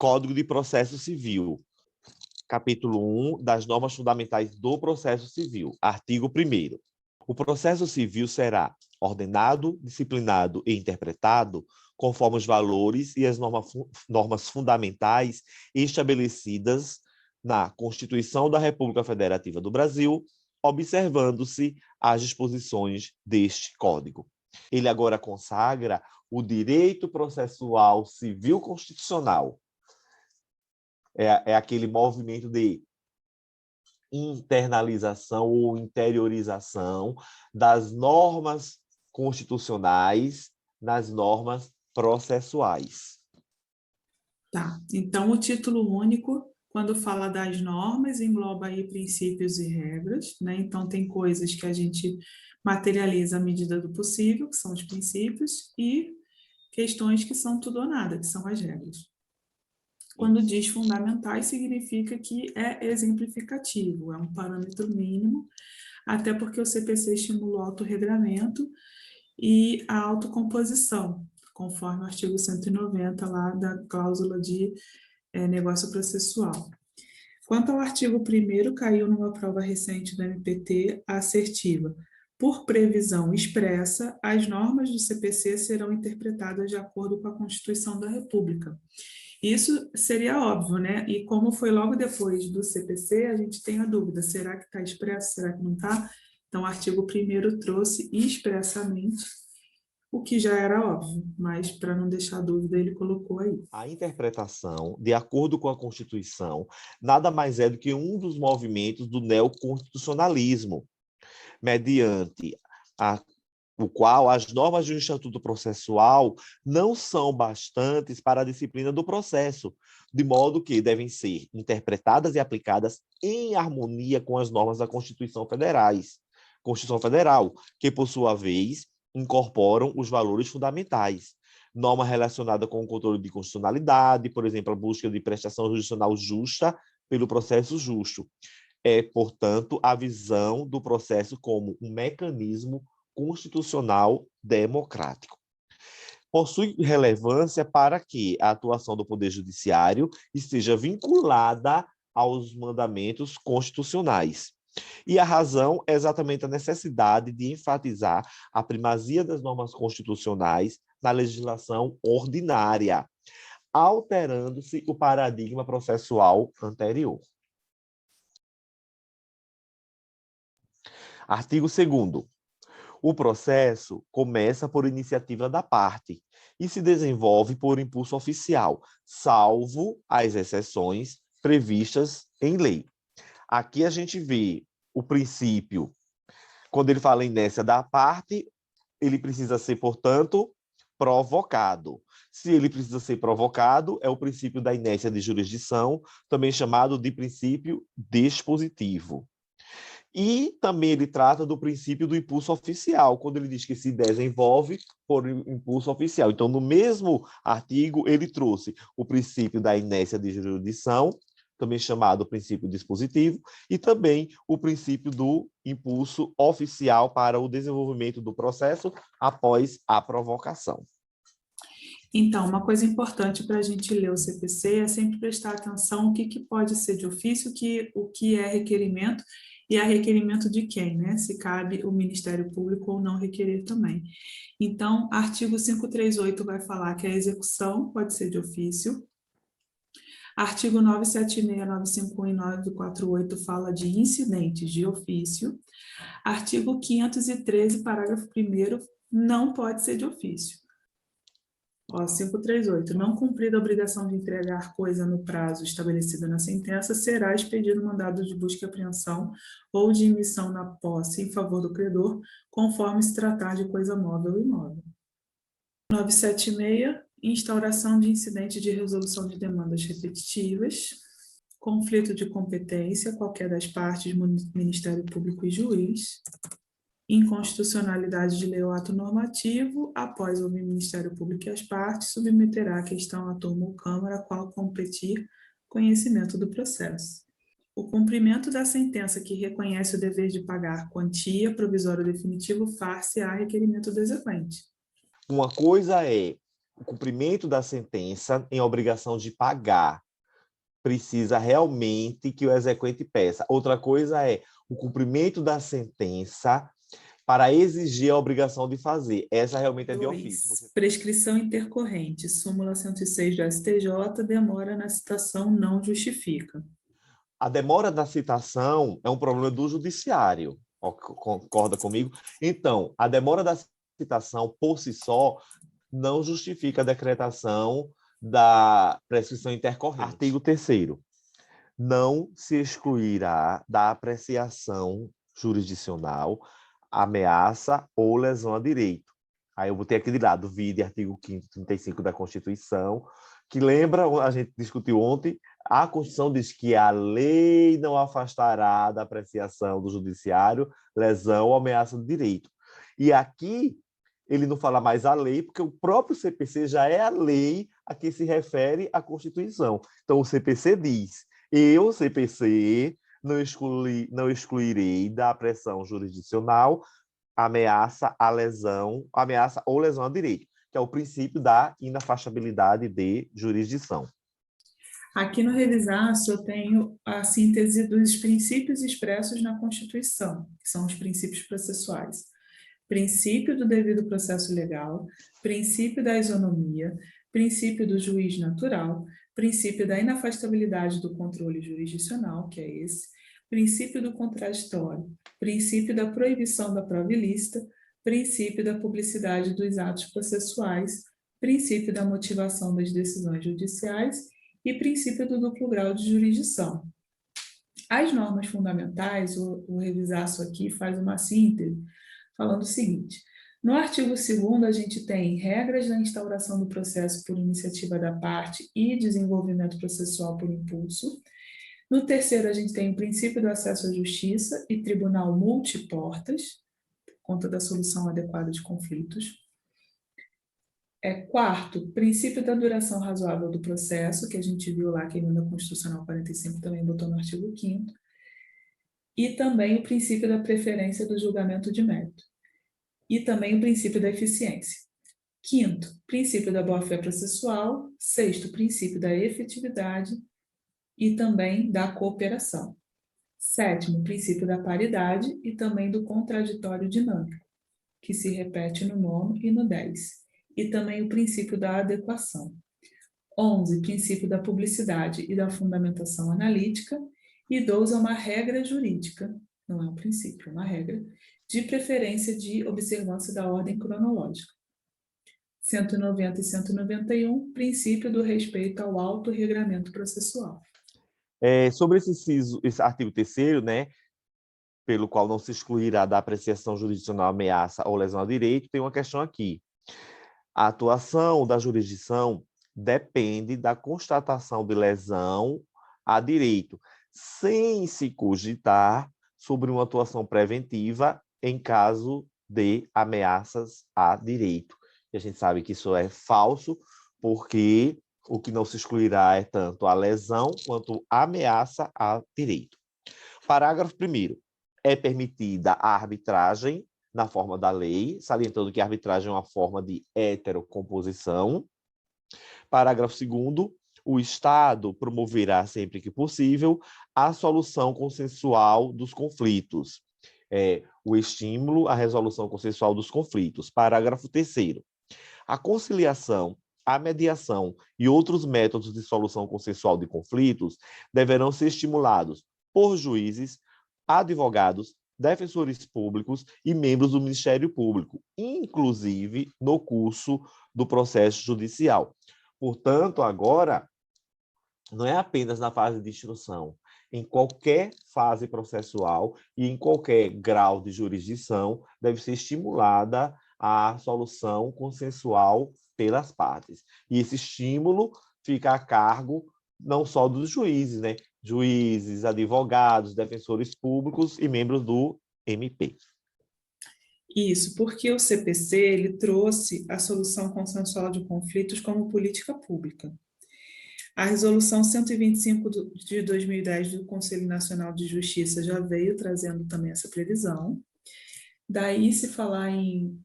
Código de Processo Civil, capítulo 1 das normas fundamentais do processo civil, artigo 1º. O processo civil será ordenado, disciplinado e interpretado conforme os valores e as normas fundamentais estabelecidas na Constituição da República Federativa do Brasil, observando-se as disposições deste Código. Ele agora consagra o direito processual civil constitucional. É aquele movimento de internalização ou interiorização das normas constitucionais nas normas processuais. Tá, então o título único, quando fala das normas, engloba aí princípios e regras, né? Então tem coisas que a gente materializa à medida do possível, que são os princípios, e questões que são tudo ou nada, que são as regras. Quando diz fundamentais, significa que é exemplificativo, é um parâmetro mínimo, até porque o CPC estimula o autorregramento e a autocomposição, conforme o artigo 190 lá da cláusula de negócio processual. Quanto ao artigo 1º, caiu numa prova recente do MPT assertiva. Por previsão expressa, as normas do CPC serão interpretadas de acordo com a Constituição da República. Isso seria óbvio, né? E como foi logo depois do CPC, a gente tem a dúvida, será que está expresso, será que não está? Então, o artigo 1º trouxe expressamente o que já era óbvio, mas para não deixar dúvida, ele colocou aí. A interpretação, de acordo com a Constituição, nada mais é do que um dos movimentos do neoconstitucionalismo, mediante o qual as normas do Estatuto Processual não são bastantes para a disciplina do processo, de modo que devem ser interpretadas e aplicadas em harmonia com as normas da Constituição Federal, que, por sua vez, incorporam os valores fundamentais. Norma relacionada com o controle de constitucionalidade, por exemplo, a busca de prestação jurisdicional justa pelo processo justo. É, portanto, a visão do processo como um mecanismo constitucional democrático. Possui relevância para que a atuação do Poder Judiciário esteja vinculada aos mandamentos constitucionais. E a razão é exatamente a necessidade de enfatizar a primazia das normas constitucionais na legislação ordinária, alterando-se o paradigma processual anterior. Artigo 2º. O processo começa por iniciativa da parte e se desenvolve por impulso oficial, salvo as exceções previstas em lei. Aqui a gente vê o princípio, quando ele fala em inércia da parte, ele precisa ser, portanto, provocado. Se ele precisa ser provocado, é o princípio da inércia de jurisdição, também chamado de princípio dispositivo. E também ele trata do princípio do impulso oficial, quando ele diz que se desenvolve por impulso oficial. Então, no mesmo artigo, ele trouxe o princípio da inércia de jurisdição, também chamado princípio dispositivo, e também o princípio do impulso oficial para o desenvolvimento do processo após a provocação. Então, uma coisa importante para a gente ler o CPC é sempre prestar atenção o que pode ser de ofício, o que é requerimento, e a requerimento de quem, né? Se cabe o Ministério Público ou não requerer também. Então, artigo 538 vai falar que a execução pode ser de ofício. Artigo 976, 951 e 948 fala de incidentes de ofício. Artigo 513, parágrafo 1º, não pode ser de ofício. 538. Não cumprida a obrigação de entregar coisa no prazo estabelecido na sentença, será expedido mandado de busca e apreensão ou de emissão na posse em favor do credor, conforme se tratar de coisa móvel ou imóvel. 976. Instauração de incidente de resolução de demandas repetitivas. Conflito de competência, qualquer das partes, Ministério Público e juiz. Inconstitucionalidade de lei ou ato normativo, após ouvir o Ministério Público e as partes, submeterá a questão à turma ou Câmara, a qual competir conhecimento do processo. O cumprimento da sentença que reconhece o dever de pagar quantia, provisório ou definitivo, far-se-á requerimento do exequente. Uma coisa é o cumprimento da sentença em obrigação de pagar. Precisa realmente que o exequente peça. Outra coisa é o cumprimento da sentença para exigir a obrigação de fazer. Essa realmente é de ofício. 2. Prescrição intercorrente. Súmula 106 do STJ, demora na citação não justifica. A demora da citação é um problema do judiciário. Concorda comigo? Então, a demora da citação, por si só, não justifica a decretação da prescrição intercorrente. Artigo 3º. Não se excluirá da apreciação jurisdicional ameaça ou lesão a direito. Aí eu botei aqui de lado, vide artigo 5º, 35 da Constituição, que lembra, a gente discutiu ontem, a Constituição diz que a lei não afastará da apreciação do judiciário lesão ou ameaça de direito. E aqui ele não fala mais a lei, porque o próprio CPC já é a lei a que se refere a Constituição. Então o CPC diz: eu, CPC, não excluirei da apreciação jurisdicional ameaça ou lesão a direito, que é o princípio da inafastabilidade de jurisdição. Aqui no Revisaço eu tenho a síntese dos princípios expressos na Constituição, que são os princípios processuais. Princípio do devido processo legal, princípio da isonomia, princípio do juiz natural, princípio da inafastabilidade do controle jurisdicional, que é esse, princípio do contraditório, princípio da proibição da prova ilícita, princípio da publicidade dos atos processuais, princípio da motivação das decisões judiciais e princípio do duplo grau de jurisdição. As normas fundamentais, o Revisaço aqui faz uma síntese, falando o seguinte: no artigo 2º, a gente tem regras da instauração do processo por iniciativa da parte e desenvolvimento processual por impulso. No 3º, a gente tem o princípio do acesso à justiça e tribunal multiportas, por conta da solução adequada de conflitos. 4º, princípio da duração razoável do processo, que a gente viu lá que a Emenda Constitucional 45 também botou no artigo 5º. E também o princípio da preferência do julgamento de mérito. E também o princípio da eficiência. 5º, princípio da boa-fé processual. 6º, princípio da efetividade e também da cooperação. 7º, princípio da paridade e também do contraditório dinâmico, que se repete no 9º e no 10º. E também o princípio da adequação. 11, princípio da publicidade e da fundamentação analítica. E 12 é uma regra jurídica, não é um princípio, é uma regra, de preferência de observância da ordem cronológica. 190 e 191, princípio do respeito ao autorregramento processual. Sobre esse artigo 3º, né, pelo qual não se excluirá da apreciação jurisdicional ameaça ou lesão a direito, tem uma questão aqui. A atuação da jurisdição depende da constatação de lesão a direito, sem se cogitar sobre uma atuação preventiva em caso de ameaças a direito. E a gente sabe que isso é falso, porque o que não se excluirá é tanto a lesão quanto a ameaça a direito. Parágrafo 1º. É permitida a arbitragem na forma da lei, salientando que a arbitragem é uma forma de heterocomposição. Parágrafo 2º. O Estado promoverá, sempre que possível, a solução consensual dos conflitos. O estímulo à resolução consensual dos conflitos. Parágrafo 3º. A conciliação, a mediação e outros métodos de solução consensual de conflitos deverão ser estimulados por juízes, advogados, defensores públicos e membros do Ministério Público, inclusive no curso do processo judicial. Portanto, agora, não é apenas na fase de instrução, em qualquer fase processual e em qualquer grau de jurisdição, deve ser estimulada a solução consensual pelas partes. E esse estímulo fica a cargo não só dos juízes, né? Juízes, advogados, defensores públicos e membros do MP. Isso, porque o CPC ele trouxe a solução consensual de conflitos como política pública. A resolução 125 de 2010 do Conselho Nacional de Justiça já veio trazendo também essa previsão. Daí, se falar em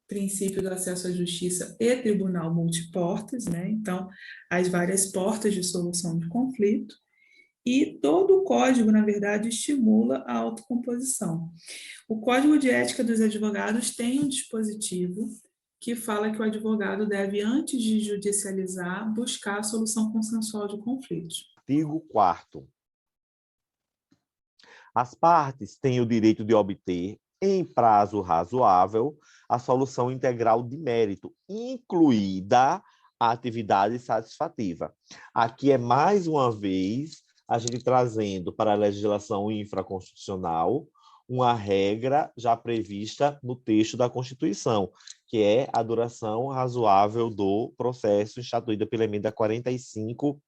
princípio do acesso à justiça e tribunal multiportas, né? Então, as várias portas de solução de conflito. E todo o código, na verdade, estimula a autocomposição. O Código de Ética dos Advogados tem um dispositivo que fala que o advogado deve, antes de judicializar, buscar a solução consensual de conflitos. Artigo 4º. As partes têm o direito de obter, em prazo razoável, a solução integral de mérito, incluída a atividade satisfativa. Aqui é, mais uma vez, a gente trazendo para a legislação infraconstitucional uma regra já prevista no texto da Constituição, que é a duração razoável do processo instituída pela emenda 45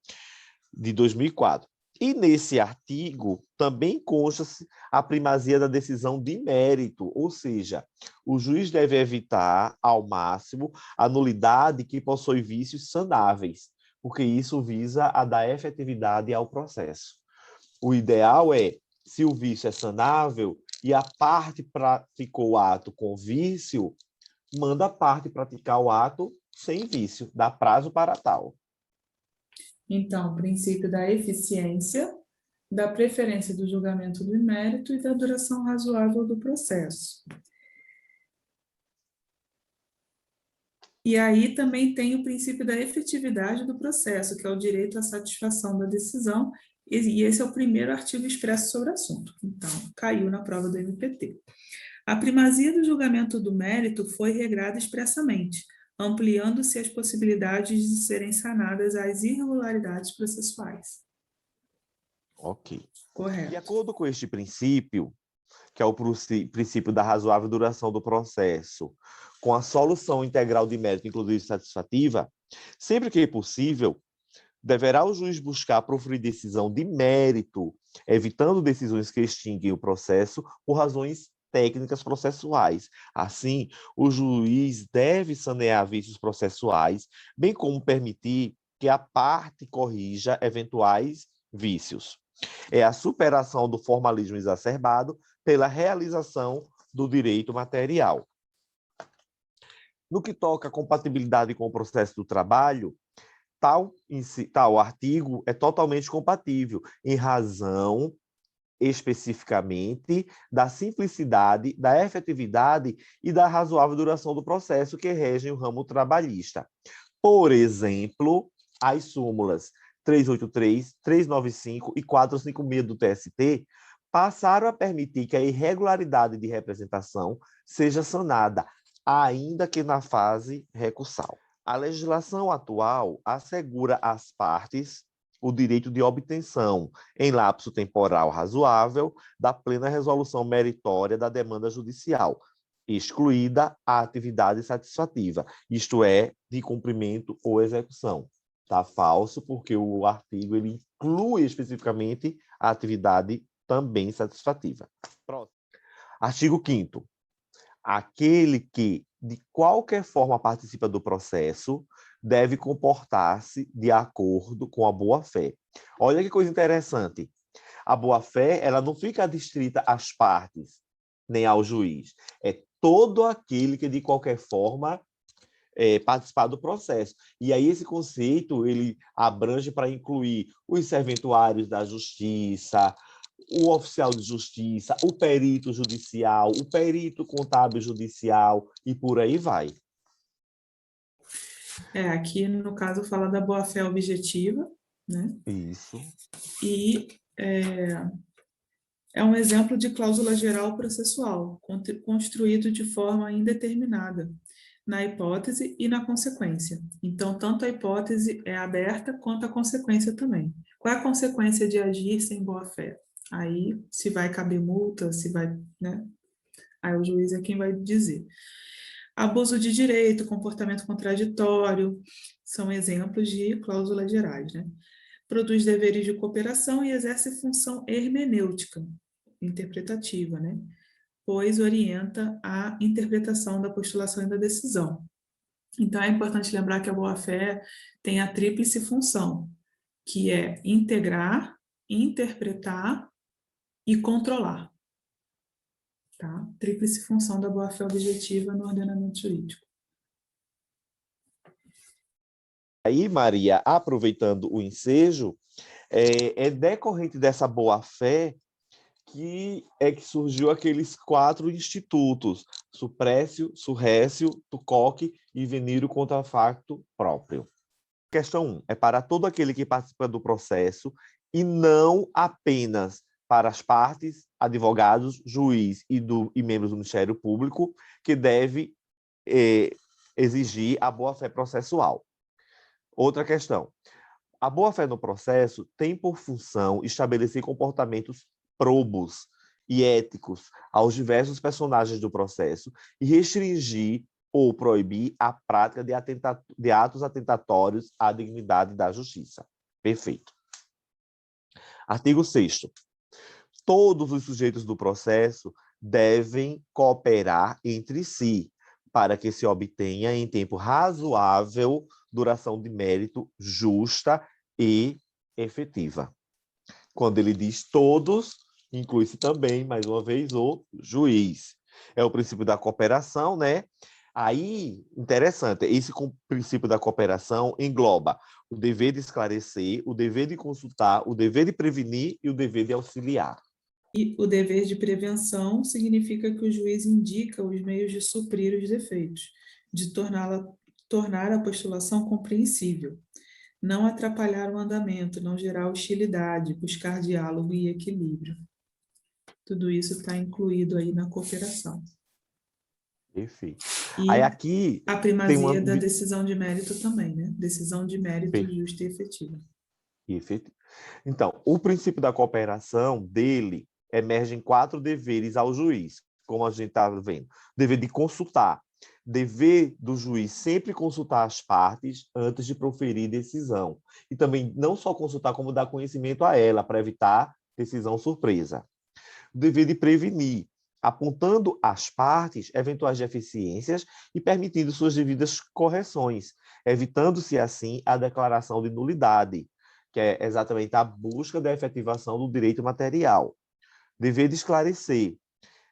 de 2004. E nesse artigo também consta-se a primazia da decisão de mérito, ou seja, o juiz deve evitar ao máximo a nulidade que possui vícios sanáveis, porque isso visa a dar efetividade ao processo. O ideal é, se o vício é sanável e a parte praticou o ato com vício, manda a parte praticar o ato sem vício, dá prazo para tal. Então, o princípio da eficiência, da preferência do julgamento do mérito e da duração razoável do processo. E aí também tem o princípio da efetividade do processo, que é o direito à satisfação da decisão, e esse é o primeiro artigo expresso sobre o assunto. Então, caiu na prova do MPT. A primazia do julgamento do mérito foi regrada expressamente, ampliando-se as possibilidades de serem sanadas as irregularidades processuais. Ok. Correto. De acordo com este princípio, que é o princípio da razoável duração do processo, com a solução integral de mérito, inclusive satisfativa, sempre que possível, deverá o juiz buscar proferir decisão de mérito, evitando decisões que extinguem o processo por razões técnicas processuais. Assim, o juiz deve sanear vícios processuais, bem como permitir que a parte corrija eventuais vícios. É a superação do formalismo exacerbado pela realização do direito material. No que toca à compatibilidade com o processo do trabalho, tal artigo é totalmente compatível, em razão, especificamente, da simplicidade, da efetividade e da razoável duração do processo que regem o ramo trabalhista. Por exemplo, as súmulas 383, 395 e 456 do TST passaram a permitir que a irregularidade de representação seja sanada, ainda que na fase recursal. A legislação atual assegura às partes o direito de obtenção, em lapso temporal razoável, da plena resolução meritória da demanda judicial, excluída a atividade satisfativa, isto é, de cumprimento ou execução. Está falso, porque o artigo ele inclui especificamente a atividade também satisfativa. Próximo. Artigo 5º. Aquele que, de qualquer forma, participa do processo, deve comportar-se de acordo com a boa-fé. Olha que coisa interessante. A boa-fé, ela não fica adstrita às partes, nem ao juiz. É todo aquele que, de qualquer forma, participar do processo. E aí esse conceito, ele abrange para incluir os serventuários da justiça, o oficial de justiça, o perito judicial, o perito contábil judicial e por aí vai. Aqui no caso fala da boa-fé objetiva, né? Isso. E é um exemplo de cláusula geral processual, construído de forma indeterminada, na hipótese e na consequência. Então, tanto a hipótese é aberta, quanto a consequência também. Qual é a consequência de agir sem boa-fé? Aí, se vai caber multa, se vai, né? Aí o juiz é quem vai dizer. Abuso de direito, comportamento contraditório, são exemplos de cláusulas gerais, né? Produz deveres de cooperação e exerce função hermenêutica, interpretativa, né? Pois orienta a interpretação da postulação e da decisão. Então, é importante lembrar que a boa-fé tem a tríplice função, que é integrar, interpretar e controlar. tá? Tríplice função da boa-fé objetiva no ordenamento jurídico. Aí, Maria, aproveitando o ensejo, é decorrente dessa boa-fé que surgiu aqueles 4 institutos, suprécio, surrécio, tucoque e veniro contra facto próprio. Questão 1. É para todo aquele que participa do processo e não apenas para as partes, advogados, juiz e membros do Ministério Público, que deve exigir a boa-fé processual. Outra questão. A boa-fé no processo tem por função estabelecer comportamentos probos e éticos aos diversos personagens do processo e restringir ou proibir a prática de atos atentatórios à dignidade da justiça. Perfeito. Artigo 6º. Todos os sujeitos do processo devem cooperar entre si para que se obtenha em tempo razoável duração de mérito justa e efetiva. Quando ele diz todos, inclui-se também, mais uma vez, o juiz. É o princípio da cooperação, né? Aí, interessante, esse princípio da cooperação engloba o dever de esclarecer, o dever de consultar, o dever de prevenir e o dever de auxiliar. E o dever de prevenção significa que o juiz indica os meios de suprir os defeitos, de tornar a postulação compreensível, não atrapalhar o andamento, não gerar hostilidade, buscar diálogo e equilíbrio. Tudo isso está incluído aí na cooperação. Perfeito. E Aí aqui a tem primazia da decisão de mérito também, né? Decisão de mérito justa e efetiva. Então, o princípio da cooperação dele emerge em 4 deveres ao juiz, como a gente está vendo. Dever de consultar. Dever do juiz sempre consultar as partes antes de proferir decisão. E também não só consultar, como dar conhecimento a ela, para evitar decisão surpresa. O dever de prevenir, apontando às partes eventuais deficiências e permitindo suas devidas correções, evitando-se, assim, a declaração de nulidade, que é exatamente a busca da efetivação do direito material. Dever de esclarecer.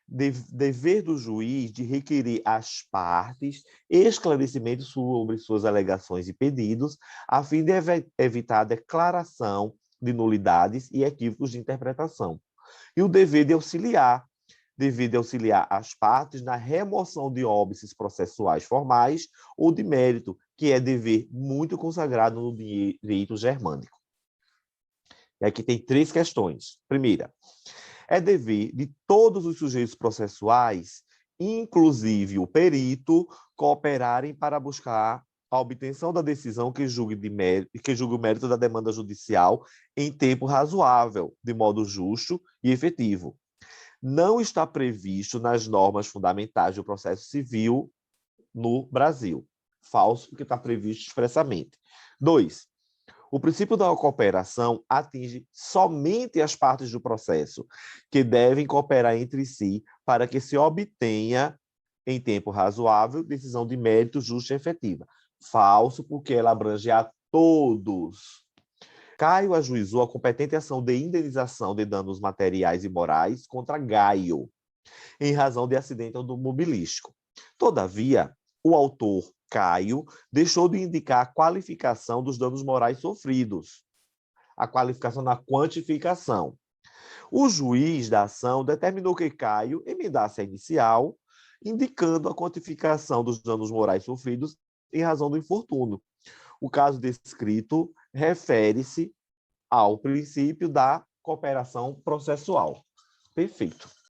Dever do juiz de requerer às partes esclarecimentos sobre suas alegações e pedidos, a fim de evitar a declaração de nulidades e equívocos de interpretação. E o dever de auxiliar. Dever de auxiliar as partes na remoção de óbices processuais formais ou de mérito, que é dever muito consagrado no direito germânico. E aqui tem 3 questões. Primeira, é dever de todos os sujeitos processuais, inclusive o perito, cooperarem para buscar a obtenção da decisão que julgue o mérito da demanda judicial em tempo razoável, de modo justo e efetivo. Não está previsto nas normas fundamentais do processo civil no Brasil. Falso, porque está previsto expressamente. 2. O princípio da cooperação atinge somente as partes do processo, que devem cooperar entre si para que se obtenha, em tempo razoável, decisão de mérito justa e efetiva. Falso, porque ela abrange a todos. Caio ajuizou a competente ação de indenização de danos materiais e morais contra Gaio, em razão de acidente automobilístico. Todavia, o autor Caio deixou de indicar a qualificação dos danos morais sofridos, a qualificação na quantificação. O juiz da ação determinou que Caio emendasse a inicial, indicando a quantificação dos danos morais sofridos em razão do infortúnio. O caso descrito refere-se ao princípio da cooperação processual. Perfeito.